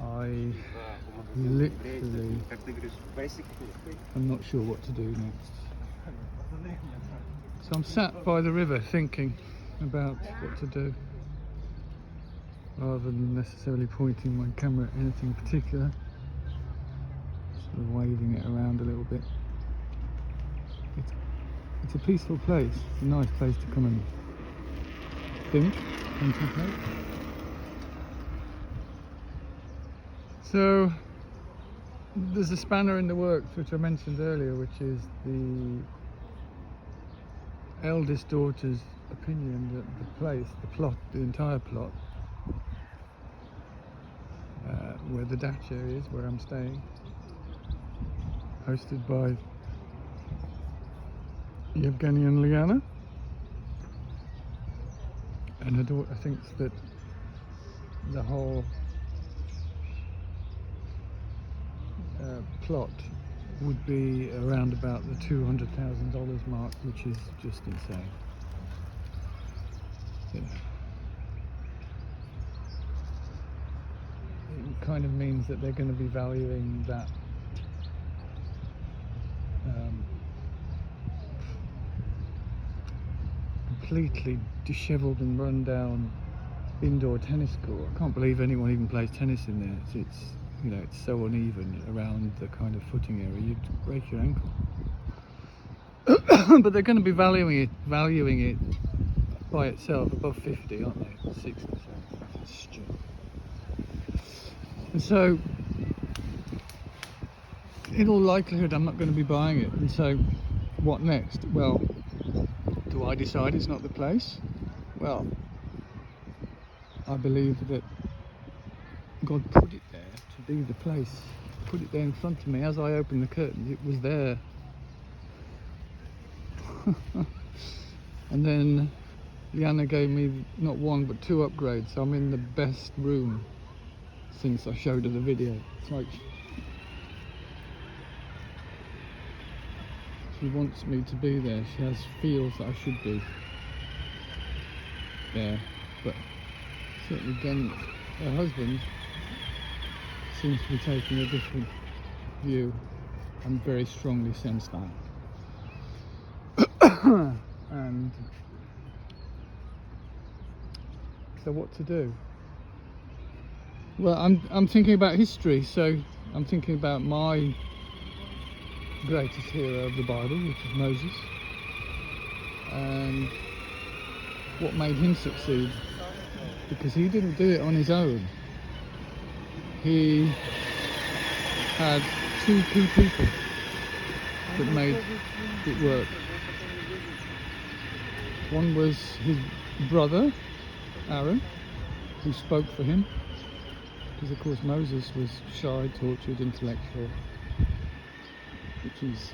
I literally am not sure what to do next. So I'm sat by the river thinking about what to do, rather than necessarily pointing my camera at anything particular, sort of waving it around a little bit. It's a peaceful place, it's a nice place to come and think, contemplate. So there's a spanner in the works which I mentioned earlier, which is the eldest daughter's opinion that the place, the plot, the entire plot, where the dacha is, where I'm staying, hosted by Yevgeny and Liana, and her daughter thinks that the whole plot would be around about the $200,000 mark, which is just insane. Yeah. It kind of means that they're going to be valuing that completely dishevelled and run down indoor tennis court. I can't believe anyone even plays tennis in there. It's you know, it's so uneven around the kind of footing area, you'd break your ankle. But they're going to be valuing it by itself above 50, aren't they? 60, so that's stupid. And so, in all likelihood, I'm not going to be buying it. And so, what next? Well, do I decide it's not the place? Well, I believe that God put it there to be the place. Put it there in front of me. As I opened the curtains, it was there. And then Liana gave me not one but 2 upgrades. So I'm in the best room since I showed her the video. It's like she wants me to be there. She feels that I should be there. But certainly again, her husband seems to be taking a different view, and very strongly sense that. And so what to do? Well, I'm thinking about history, so I'm thinking about my greatest hero of the Bible, which is Moses, and what made him succeed, because he didn't do it on his own. He had 2 key people that made it work. One was his brother, Aaron, who spoke for him, because of course Moses was shy, tortured, intellectual, which is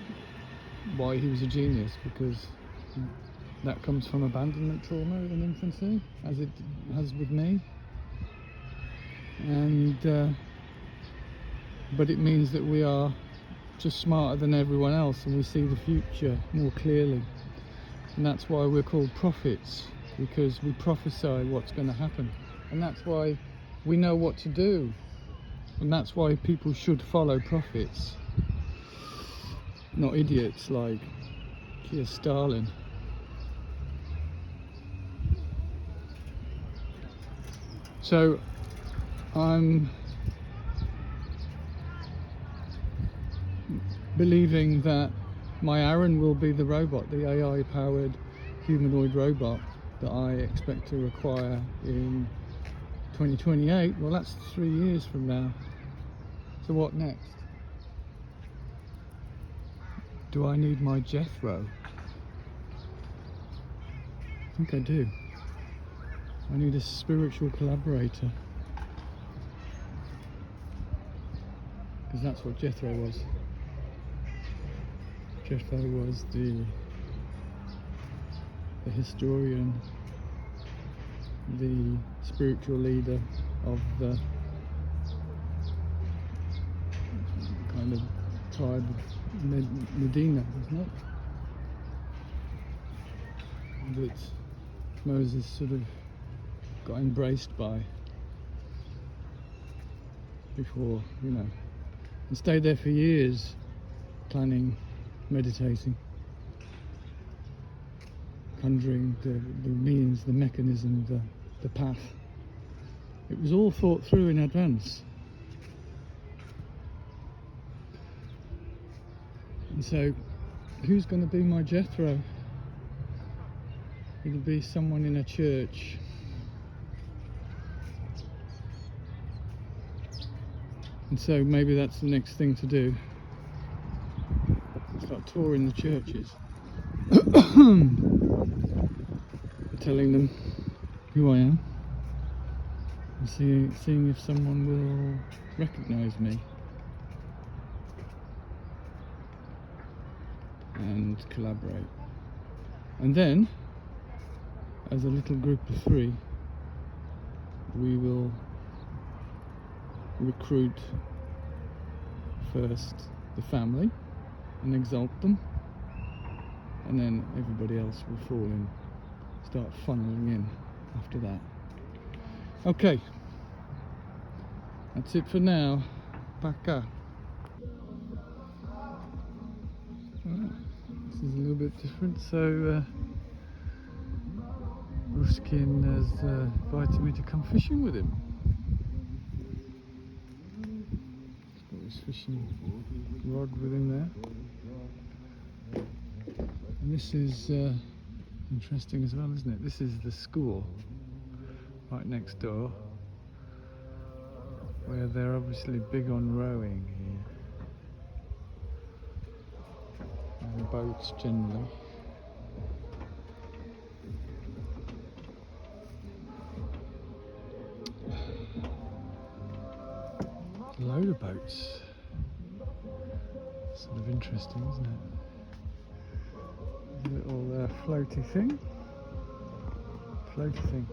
why he was a genius, because that comes from abandonment trauma in infancy, as it has with me. And but it means that we are just smarter than everyone else, and we see the future more clearly. And that's why we're called prophets, because we prophesy what's going to happen. And that's why we know what to do. And that's why people should follow prophets, not idiots like Stalin. So I'm believing that my Aaron will be the robot, the AI-powered humanoid robot that I expect to acquire in 2028. Well, that's 3 years from now. So what next? Do I need my Jethro? I think I do. I need a spiritual collaborator, because that's what Jethro was. Jethro was the historian, the spiritual leader of the kind of tribe of Medina, isn't it? That Moses sort of got embraced by. before, you know, and stayed there for years, planning, meditating, conjuring the means, the mechanism, the path. It was all thought through in advance. And so, who's going to be my Jethro? It'll be someone in a church. And so maybe that's the next thing to do. Start touring the churches. Telling them who I am. And seeing if someone will recognise me. And collaborate. And then, as a little group of 3, we will recruit first the family and exalt them, and then everybody else will fall in, start funneling in after that. Okay, that's it for now. Пока. This is a little bit different. So Ruskin has invited me to come fishing with him. He's got his fishing rod with him there. And this is interesting as well, isn't it? This is the school right next door, where they're obviously big on rowing here. And boats generally. A load of boats. Sort of interesting, isn't it? A little floaty thing. Floaty thing.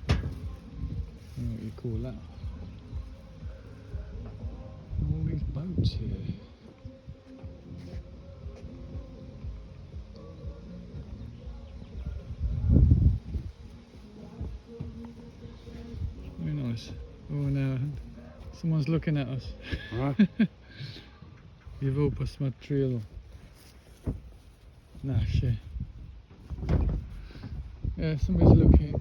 I don't know what you call that. All these boats here. Very nice. Oh, now someone's looking at us. Right. Его посмотрел. Nasze. Yeah, somebody's looking.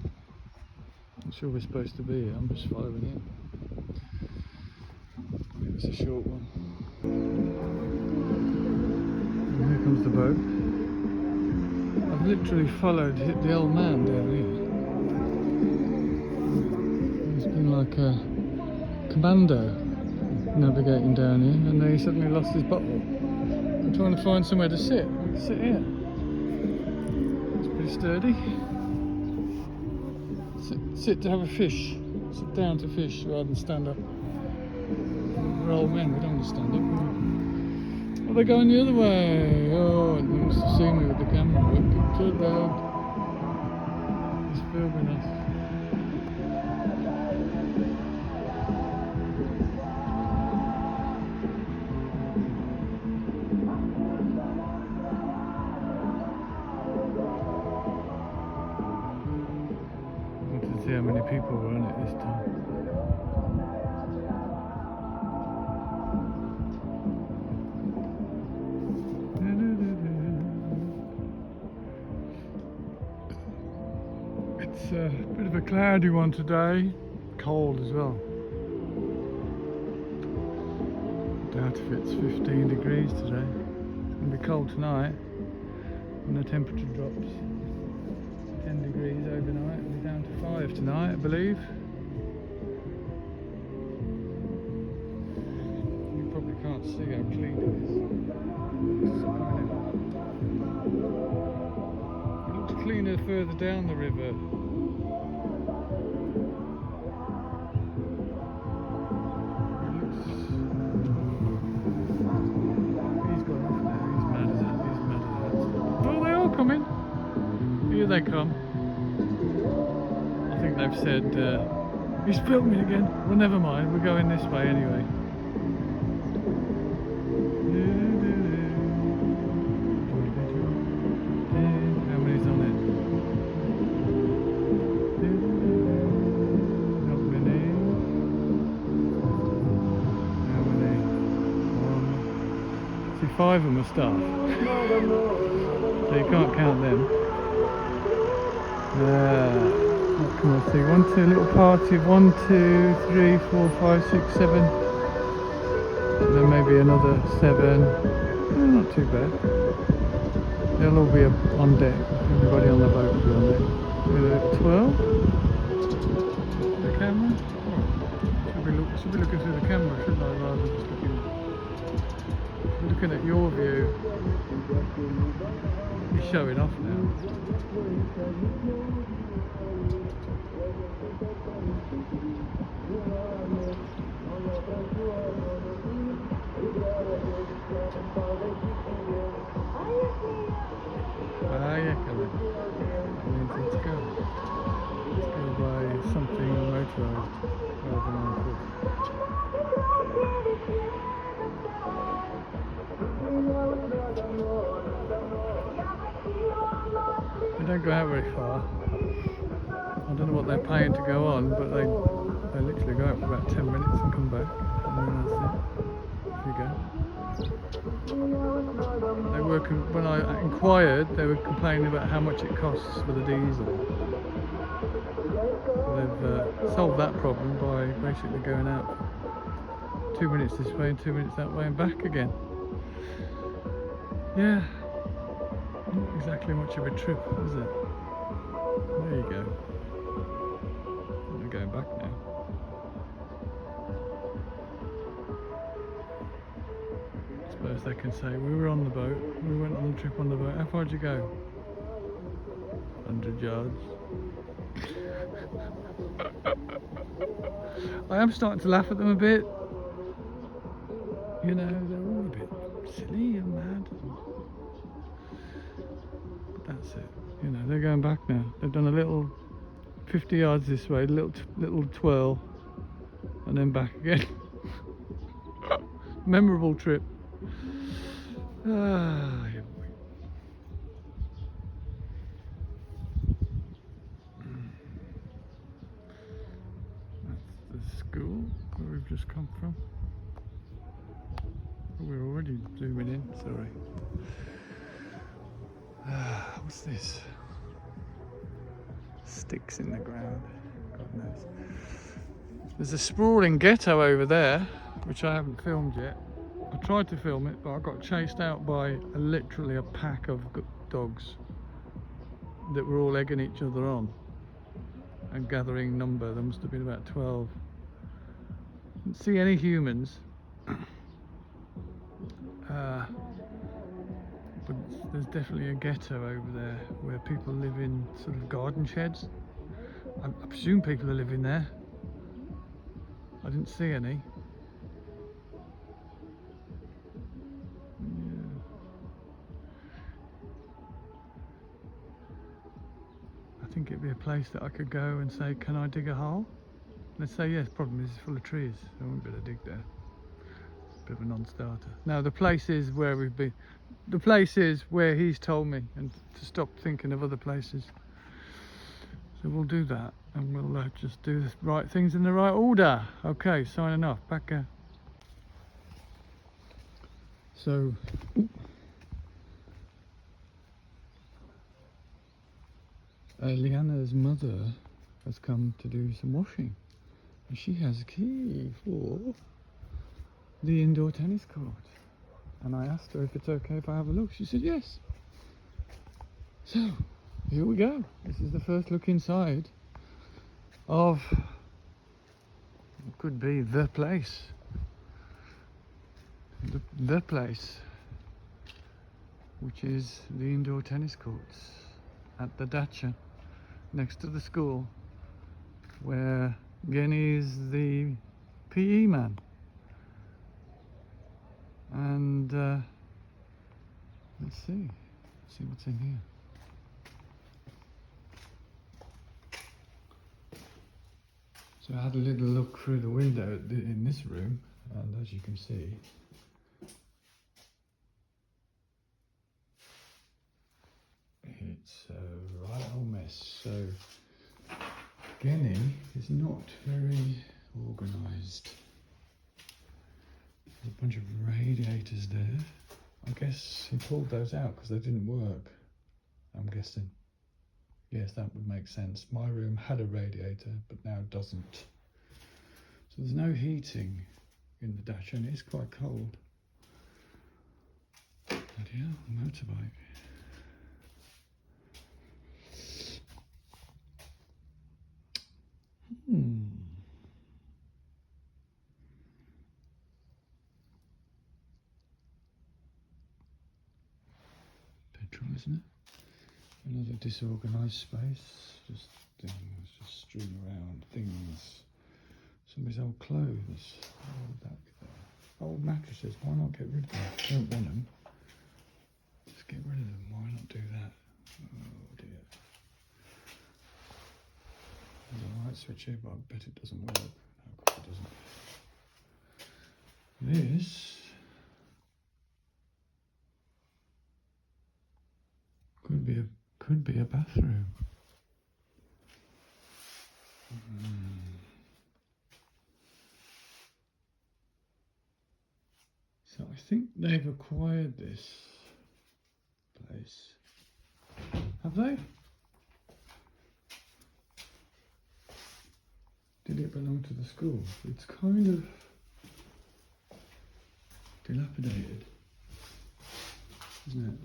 Not sure we're supposed to be here. I'm just following him. It was a short one. And here comes the boat. I've literally followed the old man down here. He's been like a commando navigating down here, and then he suddenly lost his bottle. I'm trying to find somewhere to sit. We can sit here. It's pretty sturdy. Sit to have a fish. Sit down to fish rather than stand up. We're old men, we don't want to stand up. Oh, they're going the other way. Oh, they must have seen me with the camera. Good dog. He's filming us. See how many people were on it this time. It's a bit of a cloudy one today, cold as well. Doubt if it's 15 degrees today. It's going to be cold tonight when the temperature drops. 10 degrees overnight, it'll be down to 5 tonight, I believe. You probably can't see how clean it is. It looks cleaner further down the river. He's gone off now, he's mad as that, he's mad as that. Oh, they're all coming! Here they come. I think they've said, he's filming again. Well, never mind, we're going this way anyway. How many's on it? Not many. 5 of them are staff. So you can't count them. What can I see? 1, 2, little party of 1, 2, 3, 4, 5, 6, 7. And then maybe another 7. Not too bad. They'll all be on deck. Everybody on the boat will be on deck. 12. The camera. Should be looking through the camera, shouldn't I? Rather than just looking at your view. You're showing off now. Ah, yeah, Kelly. That means let's go. Let's go by something motorised rather than on foot. They don't go out very far. I don't know what they're paying to go on, but they literally go out for about 10 minutes and come back. And then that's it. Off you go. They were, when I inquired, they were complaining about how much it costs for the diesel. So they've solved that problem by basically going out 2 minutes this way and 2 minutes that way and back again. Yeah, not exactly much of a trip, is it? There you go. We're going back now. I suppose they can say, we were on the boat, we went on the trip on the boat. How far did you go? 100 yards. I am starting to laugh at them a bit. You know, they're all a bit silly and mad. But that's it. You know, they're going back now. They've done a little 50 yards this way, little twirl, and then back again. Memorable trip. Ah, yeah. That's the school where we've just come from. We're already zooming in, sorry. What's this? Sticks in the ground. God knows. There's a sprawling ghetto over there, which I haven't filmed yet. I tried to film it, but I got chased out by literally a pack of dogs that were all egging each other on and gathering number. There must have been about 12. Didn't see any humans. But there's definitely a ghetto over there where people live in sort of garden sheds. I presume people are living there. I didn't see any. Yeah. I think it'd be a place that I could go and say, can I dig a hole? And they'd say yes. Problem is it's full of trees. I won't be able to dig there. Bit of a non-starter. Now the place is where we've been. The place is where he's told me, and to stop thinking of other places. So we'll do that, and we'll just do the right things in the right order. Okay, signing off. Back. So. Liana's mother has come to do some washing, and she has a key for the indoor tennis court. And I asked her if it's okay if I have a look. She said yes. So here we go. This is the first look inside of what could be the place. The place, which is the indoor tennis courts at the dacha next to the school, where Genny is the PE man. And let's see what's in here. So I had a little look through the window in this room, and as you can see, it's a right old mess. So Genny is not very organised. There's a bunch of radiators there. I guess he pulled those out because they didn't work, I'm guessing. Yes, that would make sense. My room had a radiator, but now doesn't. So there's no heating in the dacha, and it is quite cold. Bloody hell, motorbike. Petrol, isn't it? Another disorganised space. Just things, just strewn around. Things. Somebody's old clothes. Why would that be there? Old mattresses. Why not get rid of them? Don't want them. Just get rid of them. Why not do that? Oh dear. There's a light switch here, but I bet it doesn't work. No, of course it doesn't. This could be a bathroom. So I think they've acquired this place. Have they? Did it belong to the school? It's kind of dilapidated, isn't it?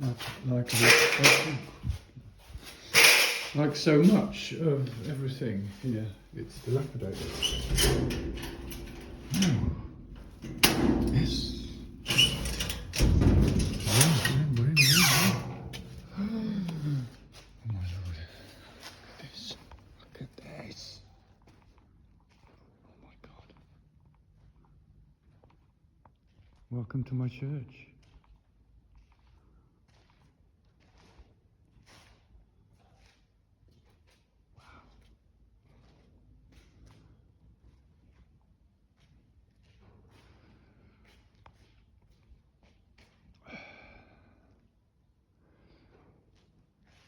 Like so much of everything here, it's dilapidated. Oh. Yes. Oh my lord. Look at this. Look at this. Oh my god. Welcome to my church.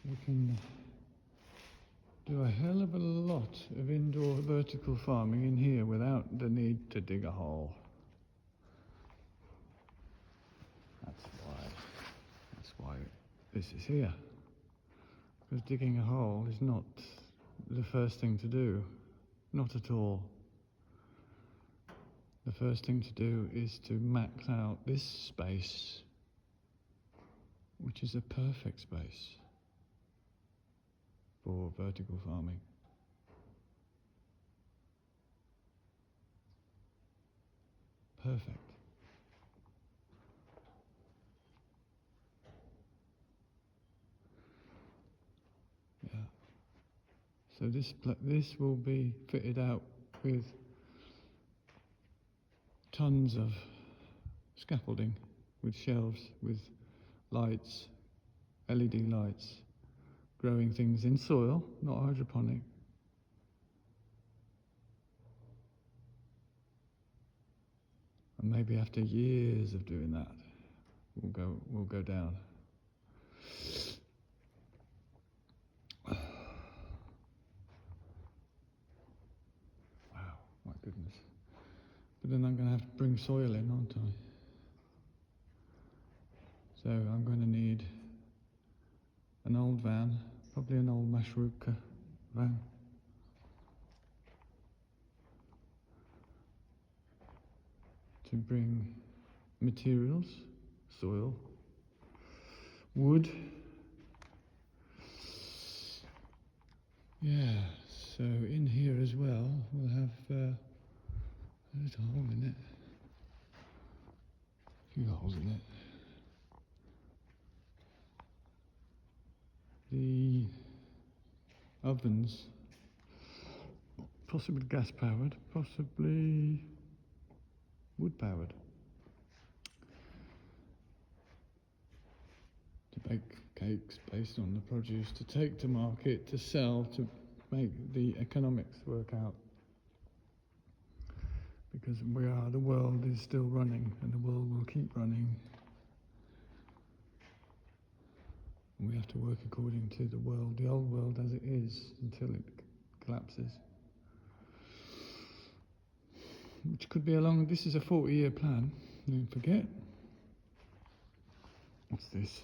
We can do a hell of a lot of indoor vertical farming in here without the need to dig a hole. That's why this is here. Because digging a hole is not the first thing to do. Not at all. The first thing to do is to max out this space, which is a perfect space for vertical farming. Perfect. Yeah. So this will be fitted out with tons of scaffolding, with shelves, with lights, LED lights, growing things in soil, not hydroponic. And maybe after years of doing that, we'll go down. Wow, my goodness. But then I'm going to have to bring soil in, aren't I? So I'm going to need an old van, probably an old Mashruka van. To bring materials, soil, wood. Yeah, so in here as well, we'll have a little hole in it. A few holes in it. The ovens, possibly gas powered, possibly wood powered. To bake cakes based on the produce, to take to market, to sell, to make the economics work out. Because the world is still running, and the world will keep running. And we have to work according to the world, the old world as it is, until it collapses. Which could be this is a 40-year plan, don't forget. What's this?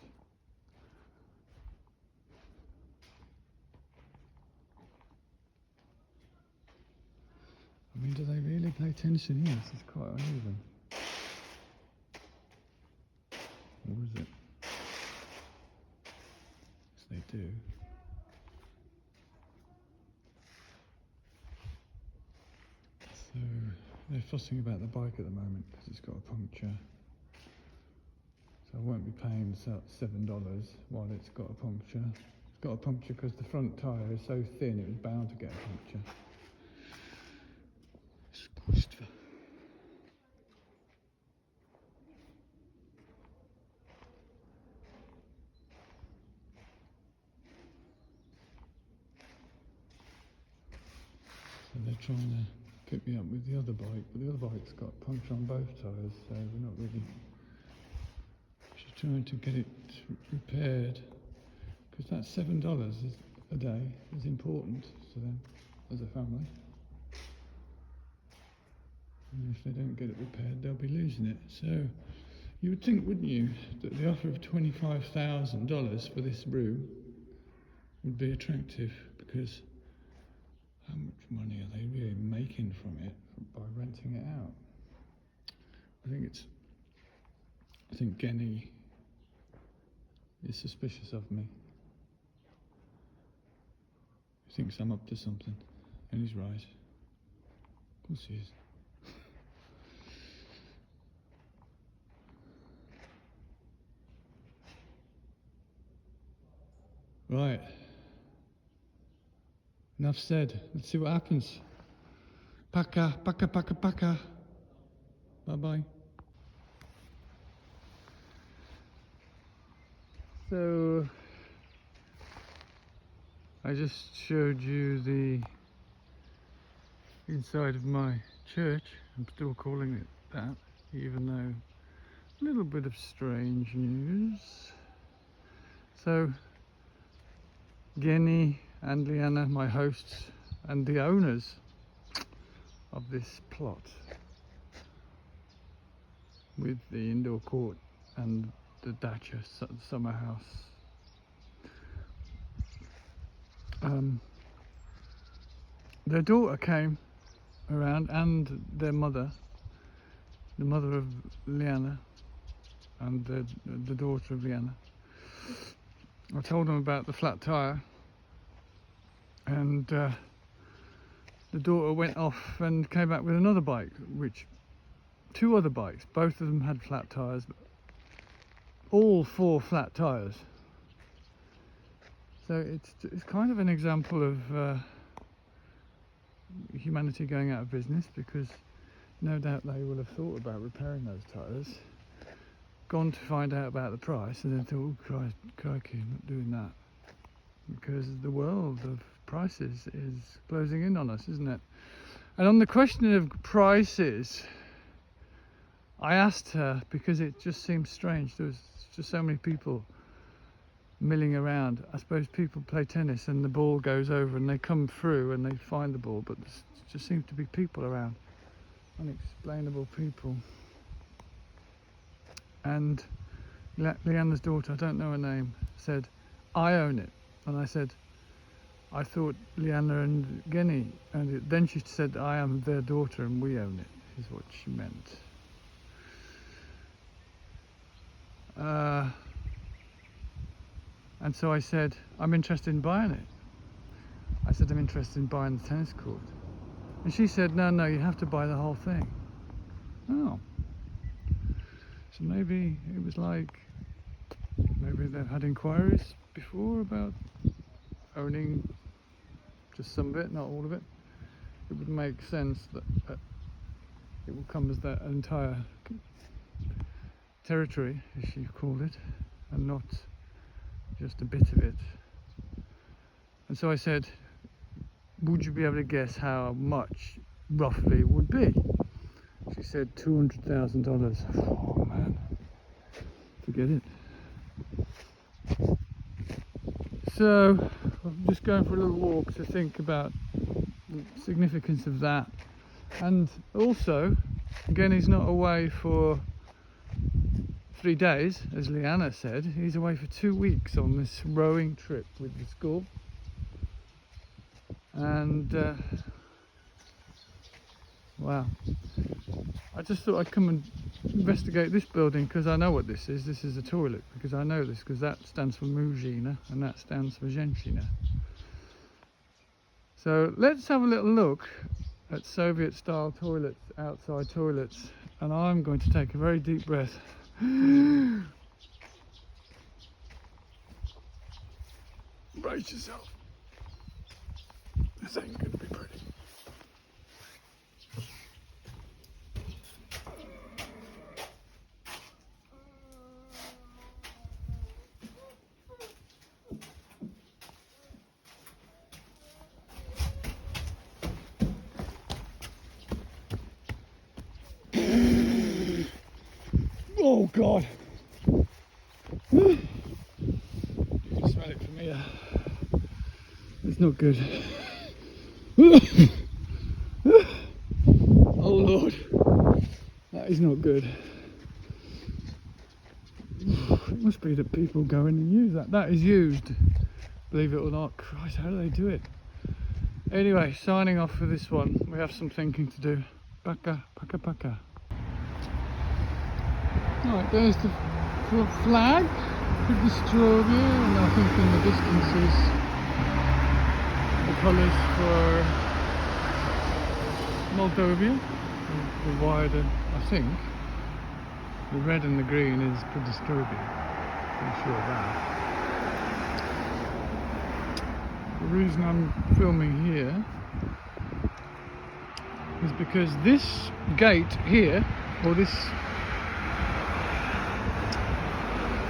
I mean, do they really pay attention here? This is quite uneven. Or is it? Yes, they do. So they're fussing about the bike at the moment because it's got a puncture. So I won't be paying $7 while it's got a puncture. It's got a puncture because the front tyre is so thin it was bound to get a puncture. Squished. So they're trying to pick me up with the other bike, but the other bike's got a puncture on both tyres, so we're not really. She's trying to get it repaired because that $7 a day is important to them as a family. And if they don't get it repaired, they'll be losing it. So you would think, wouldn't you, that the offer of $25,000 for this room would be attractive, because how much money are they really making from it by renting it out? I think Genny is suspicious of me. He thinks I'm up to something, and he's right. Of course he is. Right. Enough said. Let's see what happens. Paka, paka, paka, paka. Bye-bye. So, I just showed you the inside of my church. I'm still calling it that, even though a little bit of strange news. So, Genny and Liana, my hosts and the owners of this plot with the indoor court and the dacha summer house. Their daughter came around, and their mother, the mother of Liana and the daughter of Liana. I told them about the flat tyre, and the daughter went off and came back with another bike, two other bikes, both of them had flat tyres, all 4 flat tyres. So it's kind of an example of humanity going out of business, because no doubt they will have thought about repairing those tyres, gone to find out about the price, and then thought, oh crikey, I'm not doing that, because the world of prices is closing in on us, isn't it? And on the question of prices, I asked her, because it just seemed strange, there was just so many people milling around. I suppose people play tennis and the ball goes over and they come through and they find the ball, but there just seems to be people around, unexplainable people. And Leanna's daughter, I don't know her name, said, I own it. And I said, I thought Liana and Genny owned it. Then she said, I am their daughter and we own it, is what she meant. And so I said, I'm interested in buying it. I said, I'm interested in buying the tennis court. And she said, no, you have to buy the whole thing. Oh. So maybe it was like, maybe they've had inquiries before about owning just some of it, not all of it. It would make sense that it will come as that entire territory, as she called it, and not just a bit of it. And so I said, would you be able to guess how much roughly it would be? She said $200,000. Oh man, forget it. So I'm just going for a little walk to think about the significance of that. And also, again, he's not away for 3 days, as Liana said. He's away for 2 weeks on this rowing trip with the school. And wow, I just thought I'd come and investigate this building because I know what this is. This is a toilet, because I know this, because that stands for muzhina and that stands for zhenshina. So let's have a little look at Soviet style toilets, outside toilets, and I'm going to take a very deep breath. Brace yourself. This ain't gonna be pretty. Oh God! You can smell it from here. It's not good. Oh Lord, that is not good. It must be that people go in and use that. That is used, believe it or not. Christ, how do they do it? Anyway, signing off for this one. We have some thinking to do. Paka, paka, paka. Right, there's the flag with the Strovia, and I think in the distance is the colours for Moldova. The wider, I think, the red and the green is Transnistria. Pretty sure of that. The reason I'm filming here is because this gate here, or this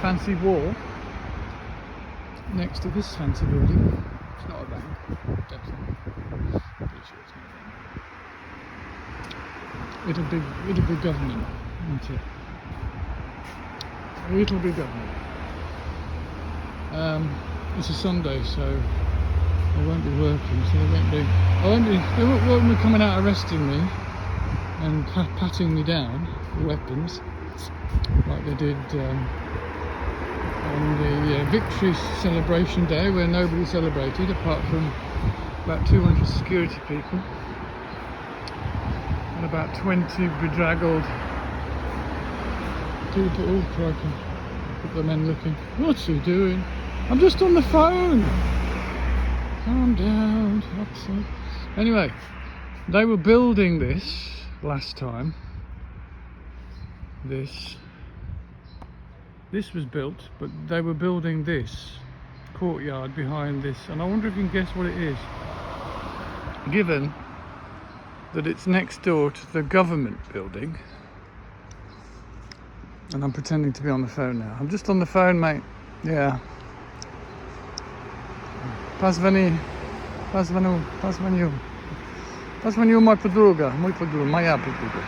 fancy wall next to this fancy building, it's not a bank, definitely. Pretty sure it's not a bank. It'll be government, won't it? It'll be government. It's a Sunday, so I won't be working, so they won't be coming out arresting me and patting me down for weapons like they did on the victory celebration day, where nobody celebrated apart from about 200 security people and about 20 bedraggled people. Oh crikey, look at the men looking. What's he doing? I'm just on the phone. Calm down. Anyway, they were building this last time. This was built, but they were building this courtyard behind this, and I wonder if you can guess what it is, given that it's next door to the government building. And I'm pretending to be on the phone now. I'm just on the phone, mate. Yeah. Poзвonił moja podruga, moja podruga.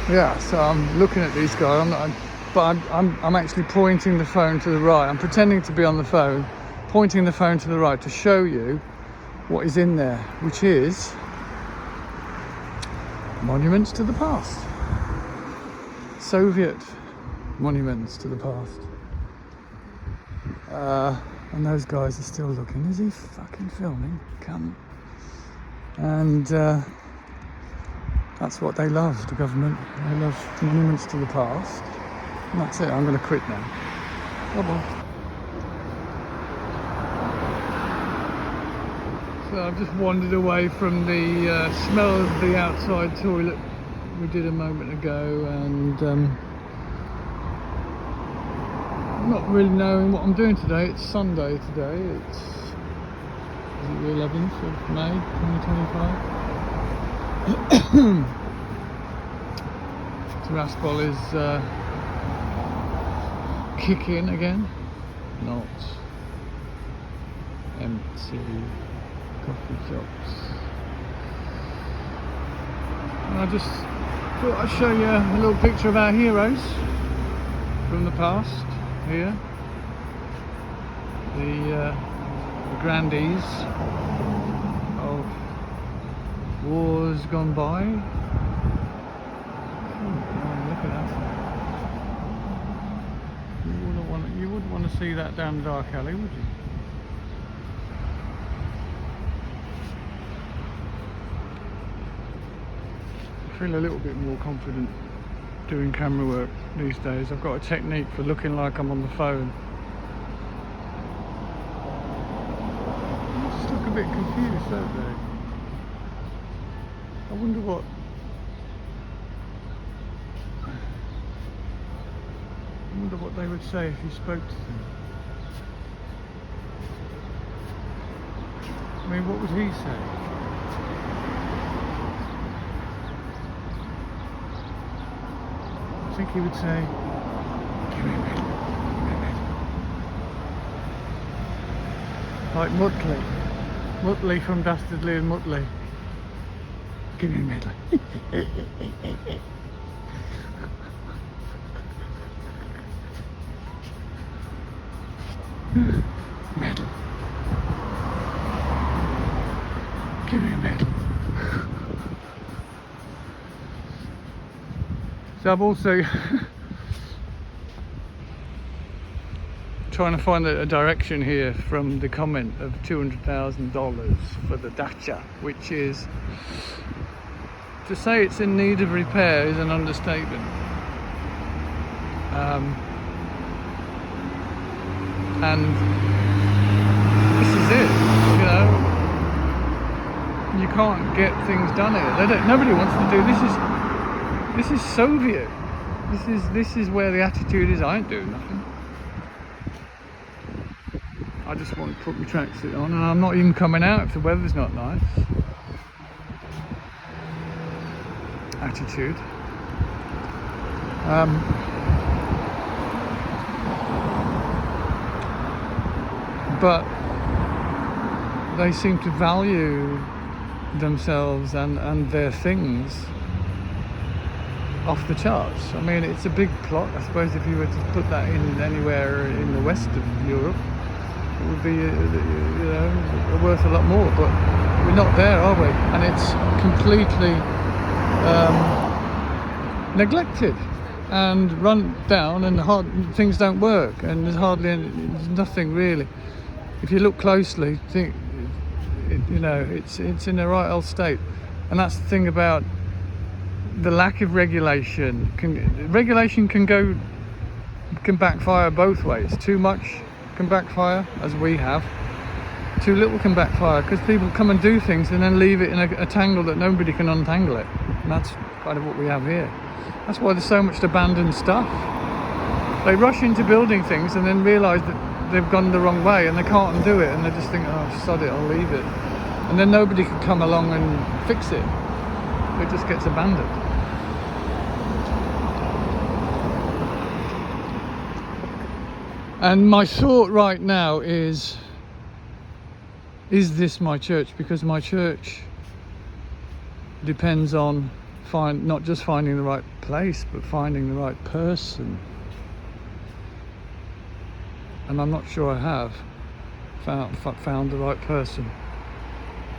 Yeah, so I'm looking at these guys. I'm actually pointing the phone to the right. I'm pretending to be on the phone, pointing the phone to the right to show you what is in there, which is monuments to the past. Soviet monuments to the past. And those guys are still looking. Is he fucking filming? Come. And that's what they love, the government. They love monuments to the past. And that's it, I'm going to quit now. Bye-bye. So I've just wandered away from the smell of the outside toilet we did a moment ago, and not really knowing what I'm doing today. It's Sunday today. It's the 11th of May 2025. Tiraspol is kicking again. Not empty coffee shops. And I just thought I'd show you a little picture of our heroes from the past. Here, the grandees of wars gone by. Oh, look at that. wouldn't want to see that down the dark alley, would you? I feel a little bit more confident doing camera work these days. I've got a technique for looking like I'm on the phone. They just look a bit confused, don't they? I wonder what... I wonder what they would say if you spoke to them. I mean, what would he say? I think he would say, "Give me a medal, give me a medal." Like Mutley. Mutley from Dastardly and Mutley. Give me a medal. Medal. Give me a medal. So I'm also trying to find a direction here from the comment of $200,000 for the dacha, which is, to say it's in need of repair is an understatement. And this is it, you know. You can't get things done here. Nobody wants to do this. Is Soviet. This is where the attitude is. I ain't doing nothing. I just want to put my tracksuit on, and I'm not even coming out if the weather's not nice. Attitude. But they seem to value themselves and their things off the charts. I mean, it's a big plot. I suppose if you were to put that in anywhere in the west of Europe, it would be, you know, worth a lot more. But we're not there, are we? And it's completely neglected and run down, and things don't work, and there's nothing really. If you look closely, you know, it's in the right old state. And that's the thing about the lack of regulation. Regulation can backfire both ways. Too much can backfire, as we have. Too little can backfire, because people come and do things and then leave it in a tangle that nobody can untangle it. And that's kind of what we have here. That's why there's so much abandoned stuff. They rush into building things and then realise that they've gone the wrong way and they can't undo it, and they just think, oh, sod it, I'll leave it. And then nobody can come along and fix it. It just gets abandoned. And my thought right now is this my church? Because my church depends on not just finding the right place, but finding the right person. And I'm not sure I have found the right person.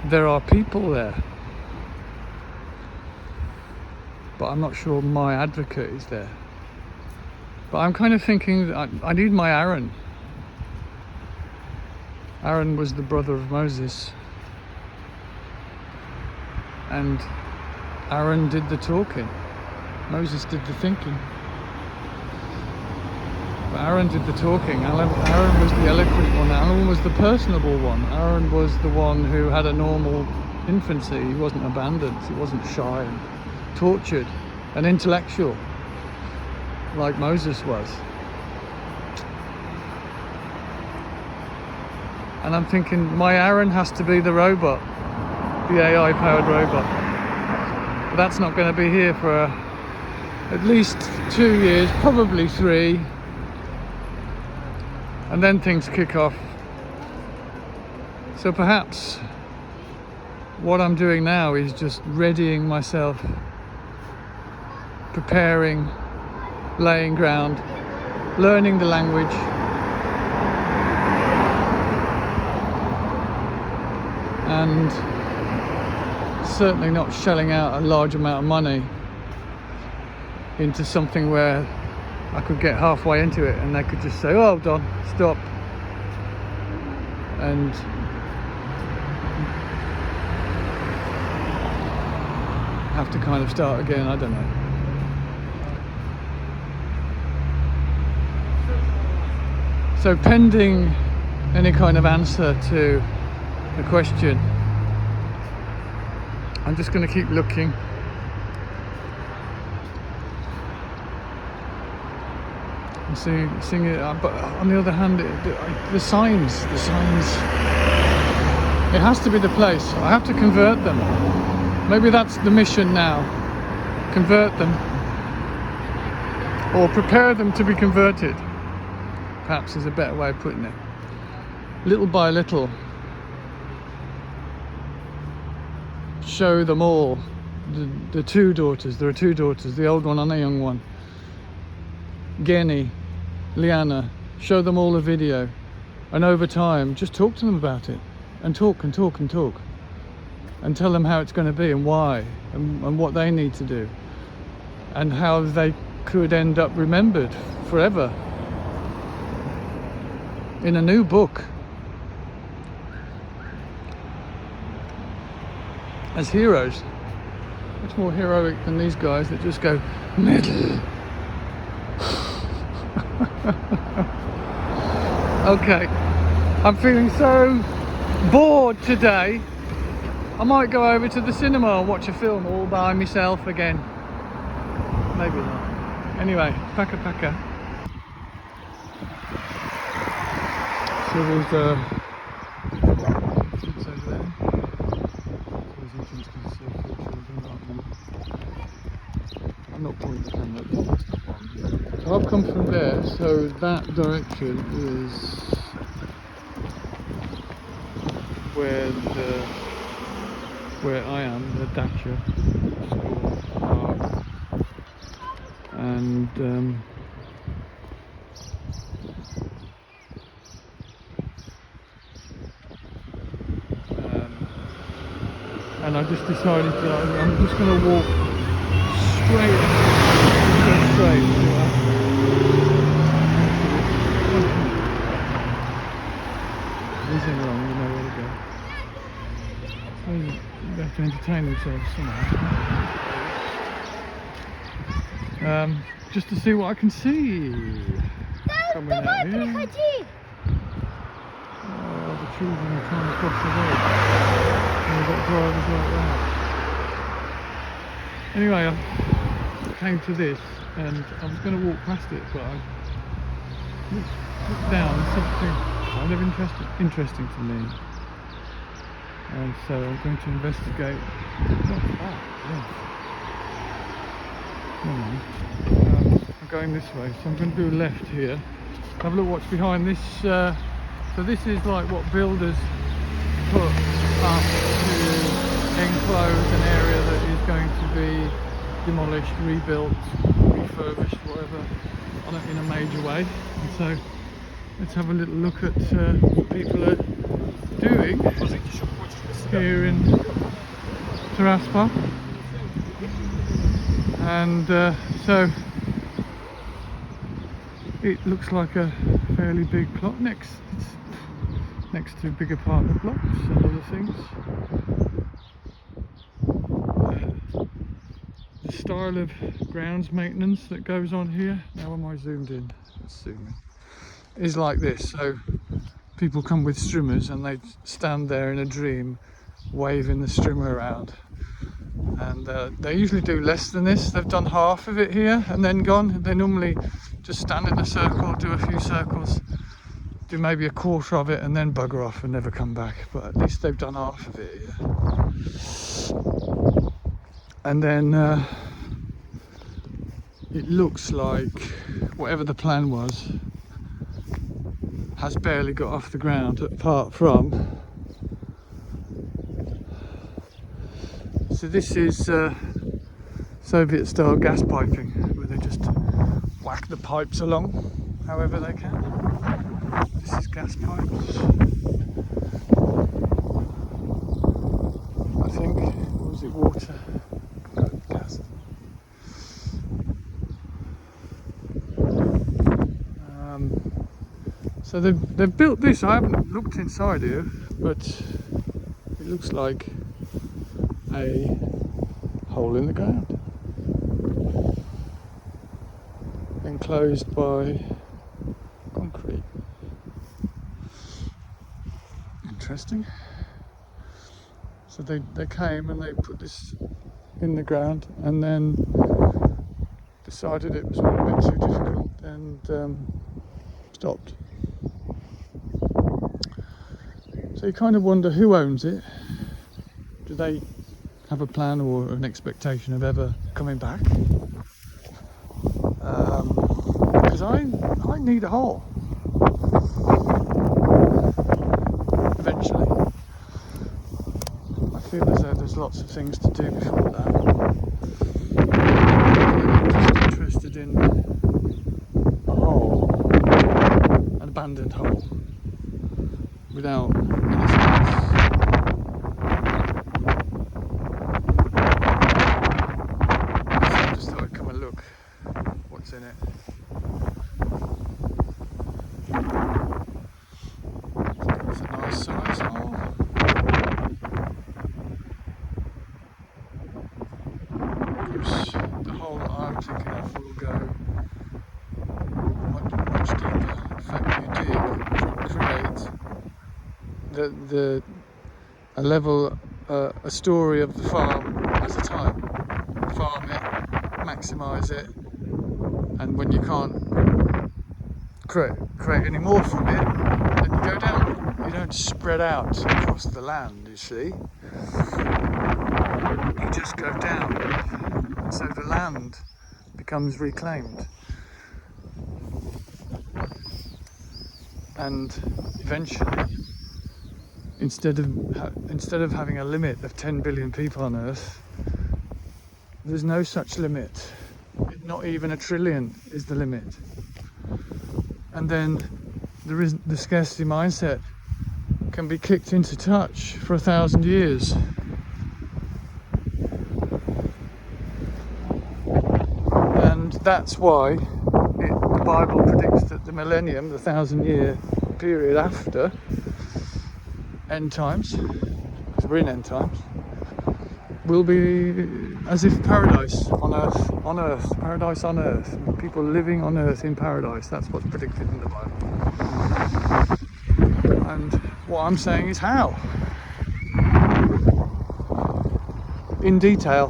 There are people there, but I'm not sure my advocate is there. But I'm kind of thinking that I need my Aaron. Aaron was the brother of Moses, and Aaron did the talking. Moses did the thinking. But Aaron did the talking. Aaron was the eloquent one. Aaron was the personable one. Aaron was the one who had a normal infancy. He wasn't abandoned. He wasn't shy and tortured and intellectual like Moses was. And I'm thinking my Aaron has to be the robot, the AI powered robot. But that's not going to be here for at least 2 years, probably 3. And then things kick off. So perhaps what I'm doing now is just readying myself, preparing, laying ground, learning the language, and certainly not shelling out a large amount of money into something where I could get halfway into it and they could just say, oh, hold on, stop, and have to kind of start again. I don't know. So pending any kind of answer to the question, I'm just going to keep looking. And seeing it, but on the other hand, the signs, it has to be the place. I have to convert them. Maybe that's the mission now. Convert them, or prepare them to be converted, perhaps is a better way of putting it. Little by little, show them all the two daughters. There are two daughters, the old one and the young one, Geni, Liana. Show them all a video, and over time just talk to them about it, and talk and talk and talk, and tell them how it's going to be and why, and what they need to do, and how they could end up remembered forever in a new book as heroes. Much more heroic than these guys that just go middle. Okay, I'm feeling so bored today. I might go over to the cinema and watch a film all by myself again. Maybe not. Anyway, paka. So there's it's over there. I'm not pointing the camera at this. So I've come from there, so that direction is where I am, the dacha school park, and I just decided that I'm just going to walk straight. Isn't wrong, you know where to go. So you have to entertain themselves somehow. Just to see what I can see. Coming out here. Oh, the children are trying to cross the road. And we've got drivers like that. Anyway, I came to this and I was going to walk past it, but I looked down, something kind of interesting to me, and so I'm going to investigate. I'm going this way, so I'm going to do a left here. Have a look what's behind this. So this is like what builders put up to enclose an area that is going to be demolished, rebuilt, refurbished, whatever, in a major way. And so let's have a little look at what people are doing here in Tiraspol. And so it looks like a fairly big plot next to big apartment blocks and other things. The style of grounds maintenance that goes on here, now am I zoomed in? Let's zoom in. Is like this. So people come with streamers and they stand there in a dream waving the streamer around, and they usually do less than this. They've done half of it here and then gone. They normally just stand in a circle, do a few circles, do maybe a quarter of it and then bugger off and never come back, but at least they've done half of it here. And then it looks like whatever the plan was has barely got off the ground, apart from, so this is Soviet style gas piping, where they just whack the pipes along however they can. This is gas pipes, I think, or is it water? Gas. So they've built this. I haven't looked inside here, but it looks like a hole in the ground, enclosed by concrete. Interesting. So they came and they put this in the ground and then decided it was a bit too difficult and stopped. So you kind of wonder who owns it. Do they have a plan or an expectation of ever coming back? Because I need a hole eventually. I feel as though there's lots of things to do before that. I'm just interested in a hole, an abandoned hole, without anything else. So I just thought I'd come and look what's in it. It's a nice size hole. The hole that I'm thinking of will go much deeper. In fact, you dig to create a level, a story of the farm at a time. Farm it, maximise it, and when you can't create any more from it, then you go down. You don't spread out across the land, you see. You just go down. So the land becomes reclaimed. And eventually, instead of having a limit of 10 billion people on Earth, there's no such limit. Not even a trillion is the limit. And then the scarcity mindset can be kicked into touch for 1,000 years. And that's why the Bible predicts that the millennium, the 1,000-year period after end times, because we're in end times, will be as if paradise on earth, paradise on earth, people living on earth in paradise. That's what's predicted in the Bible. And what I'm saying is how, in detail,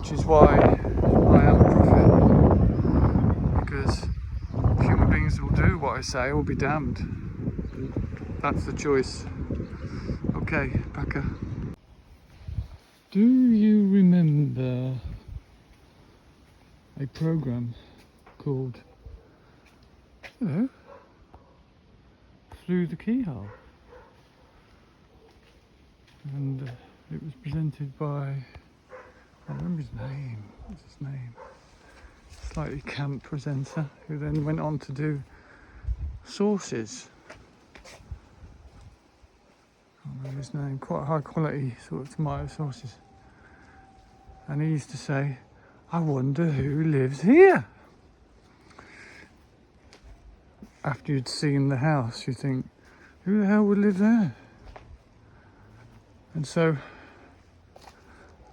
which is why I am a prophet, because if human beings will do what I say or be damned. That's the choice. Okay, Packer. Do you remember a program called Through the Keyhole? And it was presented by, I can't remember his name. What's his name? Slightly camp presenter who then went on to do sauces. I can't remember his name. Quite high quality sort of tomato sauces. And he used to say, I wonder who lives here. After you'd seen the house, you think, who the hell would live there? And so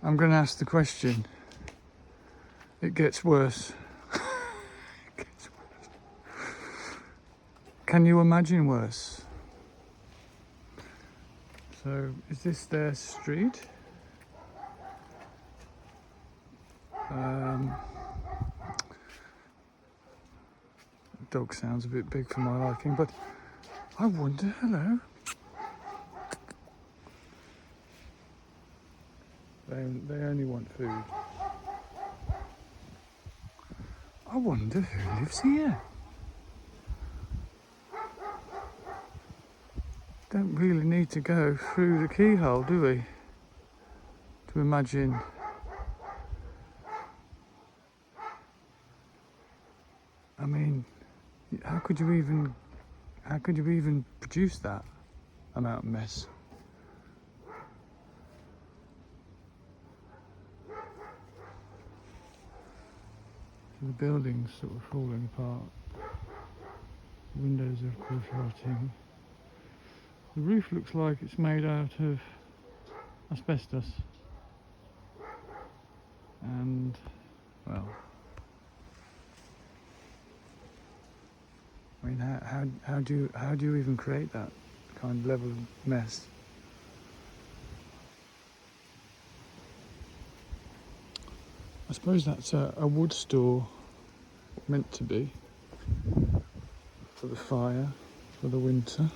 I'm going to ask the question. It gets worse. It gets worse. Can you imagine worse? So is this their street? Dog sounds a bit big for my liking, but I wonder, hello. They only want food. I wonder who lives here. Don't really need to go through the keyhole, do we? To imagine I mean, how could you even produce that amount of mess? The building's sort of falling apart. The windows are of course rotting. The roof looks like it's made out of asbestos. And, well, I mean, how do you even create that kind of level of mess? I suppose that's a wood store, meant to be, for the fire, for the winter.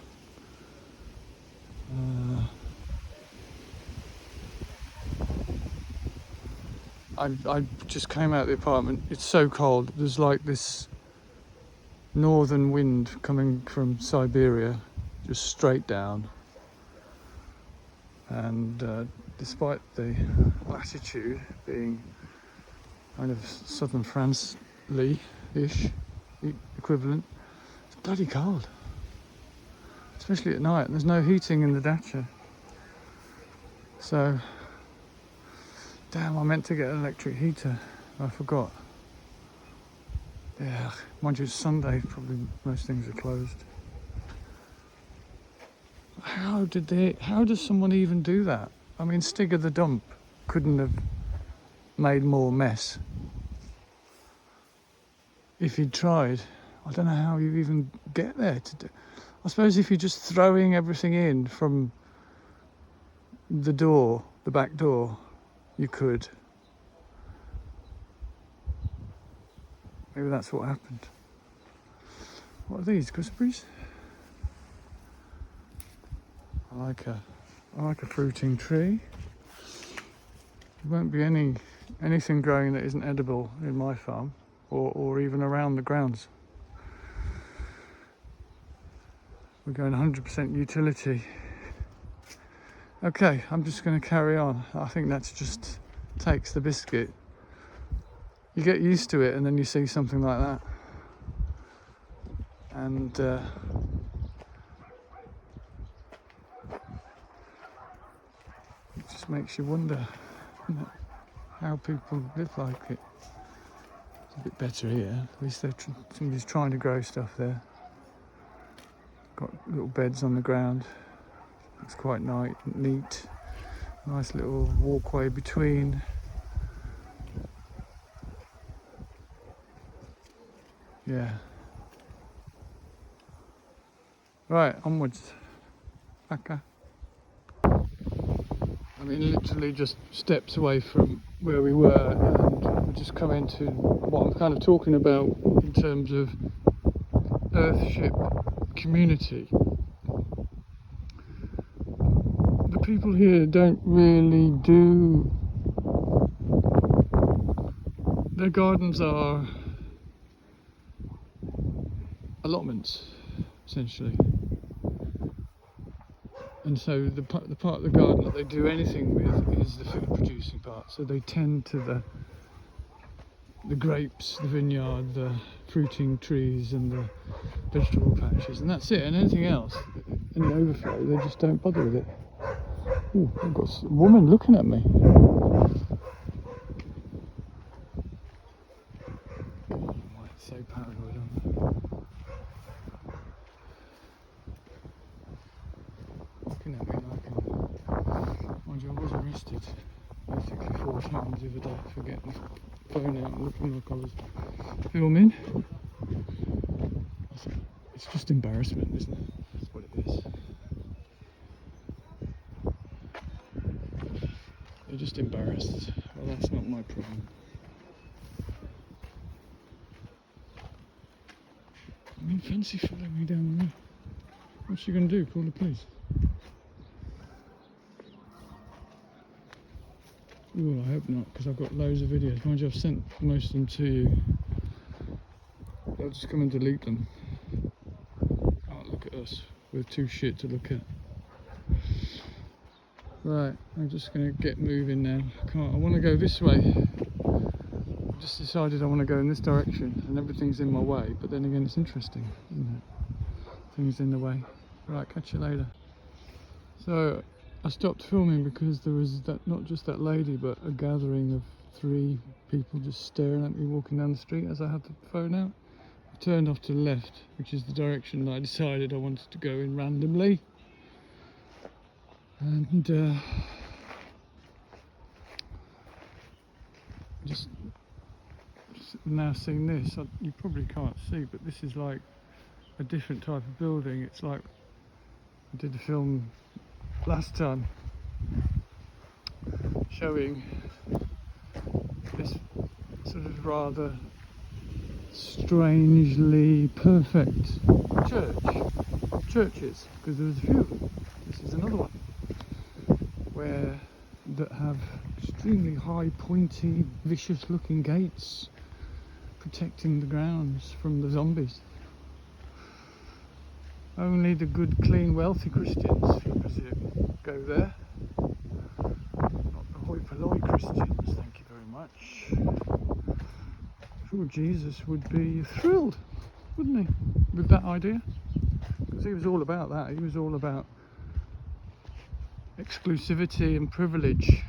I just came out of the apartment. It's so cold. There's like this northern wind coming from Siberia, just straight down. And despite the latitude being kind of southern France-ish equivalent, it's bloody cold. Especially at night. There's no heating in the dacha. So, damn, I meant to get an electric heater. I forgot. Yeah, mind you, it's Sunday, probably most things are closed. How does someone even do that? I mean, Stig of the Dump couldn't have made more mess if he'd tried. I don't know how you even get there to do. I suppose if you're just throwing everything in from the door, the back door, you could. Maybe that's what happened. What are these, gooseberries? I like a fruiting tree. There won't be anything growing that isn't edible in my farm, or even around the grounds. We're going 100% utility. Okay, I'm just going to carry on. I think that's just takes the biscuit. You get used to it, and then you see something like that, and it just makes you wonder, doesn't it, how people live like it. It's a bit better here. At least somebody's trying to grow stuff there. Got little beds on the ground. Looks quite neat. Nice little walkway between. Yeah. Right, onwards. Dacha. I mean, literally just steps away from where we were, and we just come into what I'm kind of talking about in terms of Earthship community. The people here don't really do. Their gardens are allotments, essentially. And so the part of the garden that they do anything with is the food producing part. So they tend to the grapes, the vineyard, the fruiting trees and the vegetable patches, and that's it. And anything else, any overflow, they just don't bother with it. Ooh, I've got a woman looking at me. I'm so paranoid on that. Looking at me like I'm... Mind you, I was arrested basically 4 times the other day for getting the phone out and looking like I was filming. It's just embarrassment, isn't it? That's what it is. They're just embarrassed. Well, that's not my problem. I mean, fancy following me down there. What's she going to do? Call the police? Oh, I hope not, because I've got loads of videos. Mind you, I've sent most of them to you. They'll just come and delete them. Oh, look at us. We're too shit to look at. Right, I'm just going to get moving now. I want to go this way. I've just decided I want to go in this direction, and everything's in my way. But then again, it's interesting, isn't it? Things in the way. Right, catch you later. So I stopped filming because there was not just that lady, but a gathering of 3 people just staring at me walking down the street as I had the phone out. I turned off to the left, which is the direction that I decided I wanted to go in randomly. And just now seeing this, you probably can't see, but this is like a different type of building. It's like I did a film last time showing this sort of rather strangely perfect churches, because there was a few of them. This is another one that have extremely high, pointy, vicious looking gates protecting the grounds from the zombies. Only the good, clean, wealthy Christians, I presume, go there. Not the hoi polloi Christians, thank you very much. I'm sure Jesus would be thrilled, wouldn't he, with that idea? Because he was all about that. He was all about exclusivity and privilege,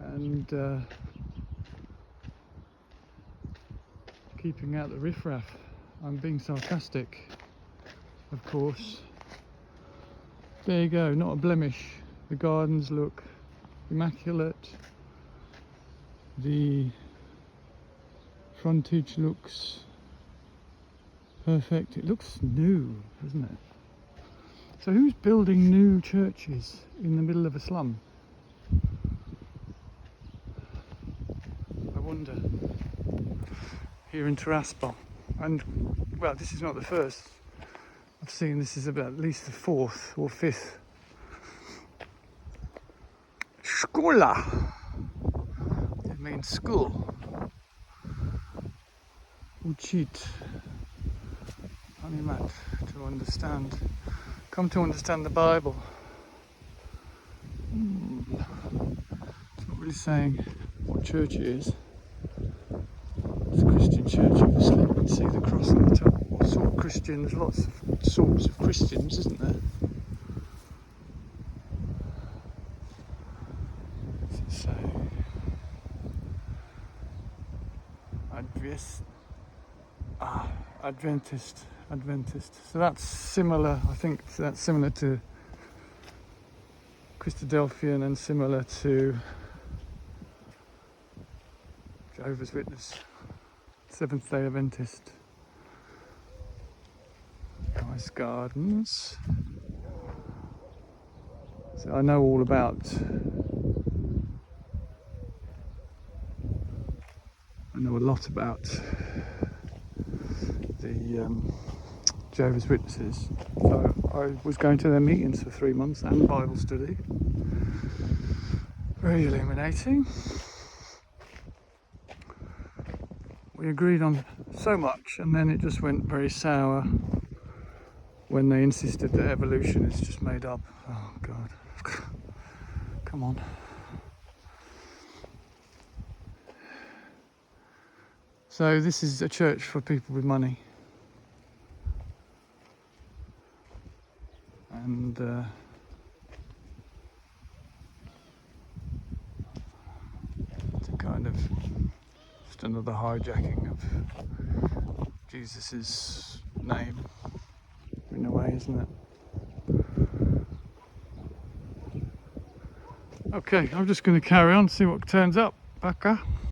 and keeping out the riffraff. I'm being sarcastic, of course. There you go, not a blemish. The gardens look immaculate. The frontage looks perfect. It looks new, doesn't it? So who's building new churches in the middle of a slum? I wonder. Here in Tiraspol. And, well, this is not the first. I've seen this is about at least the fourth or fifth. Szkola. It means school. Uczyć. Animat, to understand. Come to understand the Bible. It's not really saying what church it is. It's a Christian church, obviously. You can see the cross on the top. What sort of Christian? There's lots of sorts of Christians, isn't there? What's it say? Adventist. So that's similar, I think that's similar to Christadelphian and similar to Jehovah's Witness, Seventh-day Adventist. Nice gardens. So I know all about a lot about the Jehovah's Witnesses. So I was going to their meetings for 3 months and Bible study. Very illuminating. We agreed on so much, and then it just went very sour when they insisted that evolution is just made up. Oh God, come on. So this is a church for people with money, and it's a kind of just another hijacking of Jesus's name in a way, isn't it? Okay, I'm just going to carry on, see what turns up. Dacha.